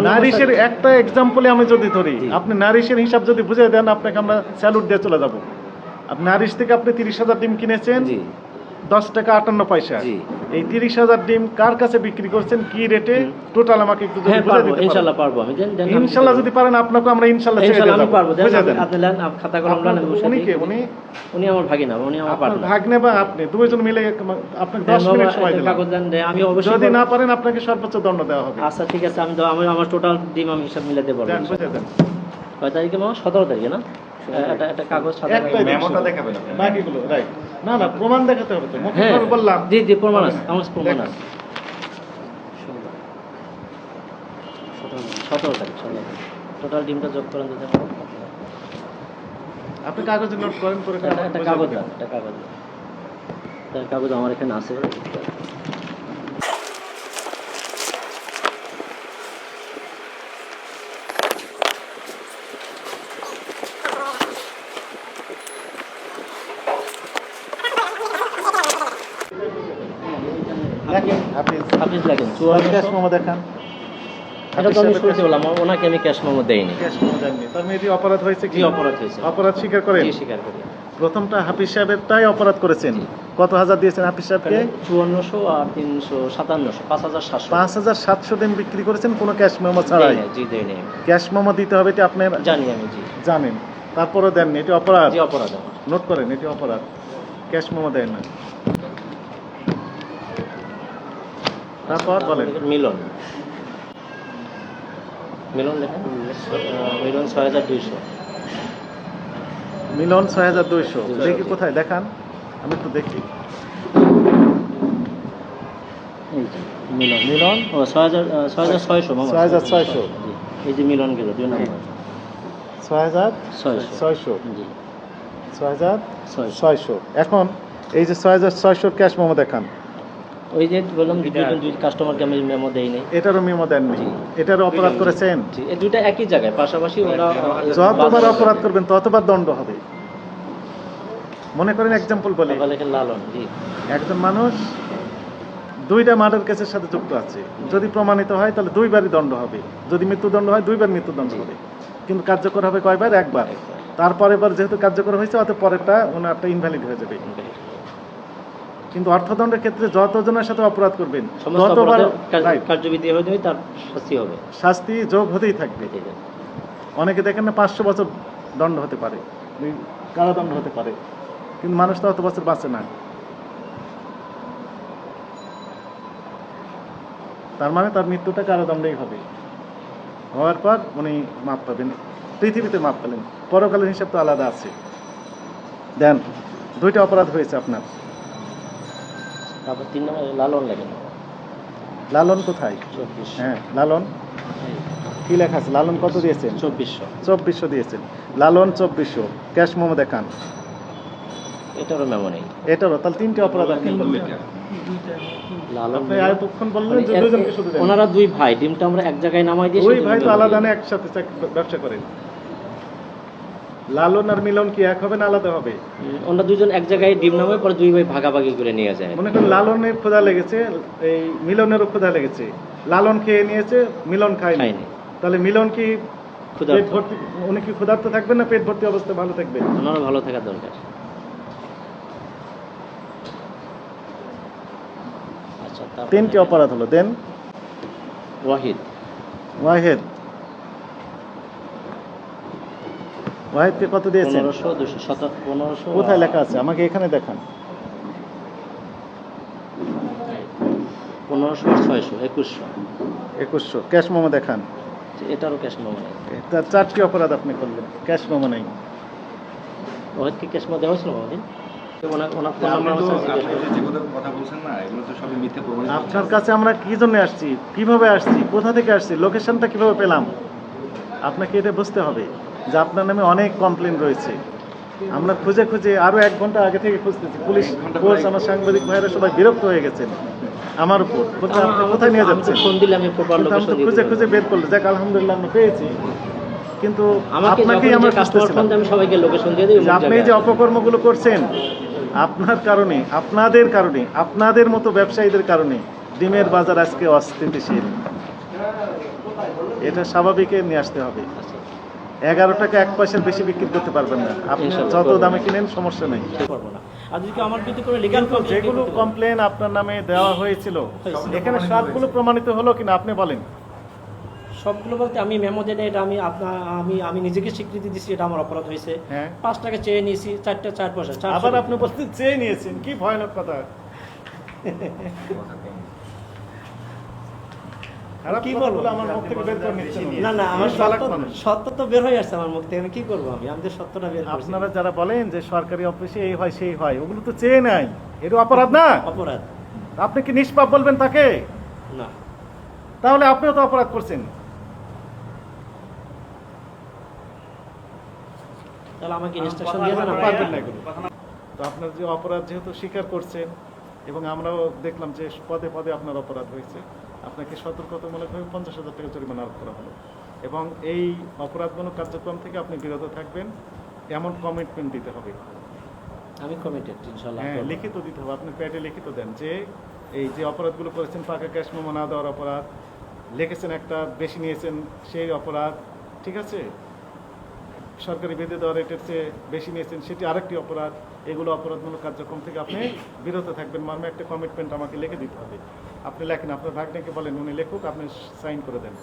নারিশের একটা এক্সাম্পলে আমি যদি ধরি, আপনি নারিশের হিসাব যদি বুঝে দেন, আপনাকে আমরা স্যালুট দিয়ে চলে যাব। আপনি নারিশ থেকে আপনি 30,000 ডিম কিনেছেন 10 টাকা 58 পয়সা। এই 30,000 ডিম কার কাছে বিক্রি করছেন, কি রেটে, টোটাল আমাকে একটু যদি বুঝিয়ে দিতে পারেন। ইনশাআল্লাহ পারবো আমি। ইনশাআল্লাহ যদি পারেন, আপনাকে আমরা ইনশাআল্লাহ ছেড়ে দেব। আমি পারবো। আপনি নেন খাতা কলম নেন। উনি কে? উনি আমার ভাগিনা, উনি আমার পার্টনার। ভাগ্নে বা আপনি দুইজন মিলে আপনাকে 10 মিনিট সময় দিলাম। কাগজ দেন, আমি অবশ্যই যদি না পারেন আপনাকে সর্বোচ্চ দণ্ড দেওয়া হবে। আচ্ছা ঠিক আছে, আমি আমার টোটাল ডিম আমি সব মিলাতে পারবো। দেন, বুঝে দেন। কয় তারিখে মামা? 17 তারিখে না? এটা কাগজ মেমোটা দেখাবেন আপনি, বাকিগুলো রাইট। না না, প্রমাণ দেখাতে হবে তো। মুখে বললাম। জি জি, প্রমাণ আছে, আমার প্রমাণ আছে। 17 তারিখ টোটাল ডিমটা যোগ করেন যদি। আপনি কাগজে নোট করেন পরে। একটা কাগজ দেন, কাগজ আমার এখানে আছে। হাফিজ লেখেন। ক্যাশ মেমো দেখান। এটা তো আমি শুনতে বললাম, ওনাকে আমি ক্যাশ মেমো দেইনি। ক্যাশ মেমো দেননি, তার মানে এটি অপরাধ হয়েছে কি? অপরাধ হয়েছে। অপরাধ স্বীকার করেন? জি, স্বীকার করি। প্রথমটা হাফিজ সাহেবেরটাই অপরাধ করেছেন। কত হাজার দিয়েছেন হাফিজ সাহেবকে? 5400 আর 357, 5700। 5700 দিন বিক্রি করেছেন কোনো ক্যাশ মেমো ছাড়াই? জি দেইনি। ক্যাশ মেমো দিতে হবে, এটি আপনি জানি আমি। জি জানেন, তারপরেও দেননি, এটি অপরাধ। জি, অপরাধ। নোট করেন, এটি অপরাধ। ক্যাশ মেমো দেন না। তারপর বলেন। মিলন লেখেন। মিলন 6200। মিলন 6200। দেখি কোথায়, দেখান, আমি একটু দেখি। মিলন 6600 মামা। 6600। এই যে মিলন গেল 2 নম্বর। 6600। জি, 6600। এখন এই যে 6600 ক্যাশ মেমো দেখান। ওই যে বললাম দুই কাস্টমারকে আমি মেমো দেইনি। এটারও মেমো দেননি, এটারও অপরাধ করেছেন। এই দুইটা একই জায়গায় পাশাপাশি। ওরা যতবার অপরাধ করবেন ততবার দণ্ড হবে। মনে করেন এক্সাম্পল বলি, লালন। জি, একজন মানুষ 2টা মার্ডার কেসের সাথে যুক্ত আছে, যদি প্রমাণিত হয় তাহলে 2বারই দণ্ড হবে। যদি মৃত্যুদণ্ড হয় 2বার মৃত্যুদণ্ড হবে। কিন্তু কার্যকর হবে কয়বার? একবার। তারপরে যেহেতু কার্যকর হয়েছে, অত পরেরটা ওনারটা ইনভ্যালিড হয়ে যাবে। কিন্তু অর্থদণ্ডের ক্ষেত্রে যতজনের সাথে অপরাধ করবেন ততবার কার্যবিধি হবে, তার শাস্তি হবে। শাস্তি যোগ হতেই থাকবে। অনেকে দেখেন না 500 বছর দণ্ড হতে পারে, কারাদণ্ড হতে পারে, কিন্তু মানুষ তো অত বছর বাঁচে না। তার মানে তার মৃত্যুটা কারাদণ্ডেই হবে। হওয়ার পর উনি মাপ পাবেন, পৃথিবীতে মাপ পেলেন, পরকালের হিসাব তো আলাদা আছে। দেন, 2টা অপরাধ হয়েছে আপনার। তারপর 3 নম্বর লালন লেখেন। লালন কোথায়? 24। হ্যাঁ, লালন কি লেখা আছে? লালন কত দিয়েছেন? 2400 দিয়েছেন। লালন 2400। ক্যাশ মেমো দেখান। এটারও মেমো নেই। এটারও তাহলে 3টে অপরাধ আপনি করলেন। লালন আপনি আয়তক্ষণ বললেন যে দুজনকে শুধু দেন। ওনারা 2 ভাই, ডিমটা আমরা এক জায়গায় নামাই দিয়ে 2 ভাই তো আলাদা না, একসাথে ব্যবসা করেন। লালন আর মিলন কি এক হবে না আলাদা হবে? ওনারা দুজন এক জায়গায় ডিম নামায়, পরে 2 ভাই ভাগাভাগি করে নিয়ে যায়। মনে করেন লালনের ক্ষুধা লেগেছে, এই মিলনেরও ক্ষুধা লেগেছে, লালন খেয়ে নিয়েছে, মিলন খায়নি। তাহলে মিলন কি পেট ভর্তি, উনি কি ক্ষুধার্ত থাকবেন না পেট ভর্তি অবস্থায় ভালো থাকবেন? ওনারও ভালো থাকা দরকার। আচ্ছা, 3টে অপরাধ হলো। দেন। ওয়াহিদকে কত দিয়েছেন? 1500। কোথায় লেখা আছে? আমাকে এখানে দেখান। 1500 আর 600, 2100। ক্যাশ মেমো দেখান। এটারও ক্যাশ মেমো নেই। তার 4টি অপরাধ আপনি করলেন, ক্যাশ মেমো নেই। ওয়াহিদকে ক্যাশ মেমো দেওয়া হয়েছিল আমাদের। আপনার কাছে আমরা কি জন্য আসছি, কিভাবে আসছি, কোথা থেকে আসছি, লোকেশনটা কিভাবে পেলাম, আপনাকে এটা বুঝতে হবে যে আপনার নামে অনেক কমপ্লেন রয়েছে। আমরা খুঁজে খুঁজে আরো 1 ঘন্টা আগে থেকে খুঁজতেছি। পুলিশ ফোর্স, আমার সাংবাদিক ভাইরা সবাই বিরক্ত হয়ে গেছেন আমার উপর। আপনি কোথায় নিয়ে যাচ্ছেন? খুঁজে খুঁজে বের করলো। যাক, আলহামদুলিল্লাহ আমরা পেয়েছি। কিন্তু আপনাকেই আমরা খুঁজতেছিলাম। আপনি যে অপকর্মগুলো করছেন, আপনার কারণে, আপনাদের কারণে, আপনাদের মতো ব্যবসায়ীদের কারণে ডিমের বাজার আজকে অস্থিতিশীল। এটা স্বাভাবিকে নিয়ে আসতে হবে। আচ্ছা 11 টাকা 1 পয়সার বেশি বিক্রি করতে পারবেন না। আপনি ইনশাআল্লাহ যত করবো দামে না। কিনেন সমস্যা নেই। করবো না। আর যদি কেউ আমার বিরুদ্ধে কোনো লিগাল কিন্তু যেগুলো কমপ্লেন আপনার নামে দেওয়া হয়েছিল এখানে সবগুলো প্রমাণিত হলো কিনা আপনি বলেন। সবগুলো বলতে আমি মেমো দেন এটা আমি আমি নিজেকে স্বীকৃতি দিচ্ছি এটা আমার অপরাধ হয়েছে। হ্যাঁ 5 টাকা চেয়ে নিয়েছি 4 পয়সা আবার আপনি বলছেন চেয়ে নিয়েছেন, কি ভয়ানক কথা। খারাপ কি কথাগুলো বলবো? আমার মুখ থেকে বের করে নিচ্ছেন উনি। না আমার উনি চালাক সত্য মানুষ। সত্য তো বের হয়ে আসছে আমার মুখ থেকে, আমি কি করবো? আমি যে সত্যটা বের করছি আপনারা যারা বলেন যে সরকারি অফিসে এই হয় সেই হয়, ওগুলো তো চেয়ে নাই, এটা অপরাধ না? অপরাধ আপনি কি নিষ্পাপ বলবেন তাকে? না। তাহলে আপনিও তো অপরাধ করছেন। তাহলে আমাকে ইনস্ট্রাকশন দিয়ে দেন, আপনি আমি পারবেন না এগুলো। তো আপনার যে অপরাধ যেহেতু স্বীকার করছেন এবং আমরাও দেখলাম যে পদে পদে আপনার অপরাধ হয়েছে, আপনাকে সতর্কতামূলকভাবে 50,000 টাকা জরিমানা আরোপ করা হলো এবং এই অপরাধমূলক কার্যক্রম থেকে আপনি বিরত থাকবেন এমন কমিটমেন্ট দিতে হবে। আমি কমিটেড ইনশাআল্লাহ হ্যাঁ করবো। লিখিত দিতে হবে, আপনি প্যাডে লিখিত দেন যে এই যে অপরাধগুলো করেছেন, পাকা ক্যাশ মেমো না দেওয়ার অপরাধ, লিখেছেন একটা বেশি নিয়েছেন সেই অপরাধ, ঠিক আছে, সরকারি বেঁধে দেওয়া রেটের চেয়ে বেশি নিয়েছেন সেটি আরেকটি অপরাধ, এগুলো অপরাধমূলক কার্যক্রম থেকে আপনি বিরত থাকবেন মর্মে একটা কমিটমেন্ট আমাকে লিখে দিতে হবে। আপনি লেখেন, আপনার ভাগ্নেকে বলেন উনি লেখুক, আপনি সাইন করে দেন।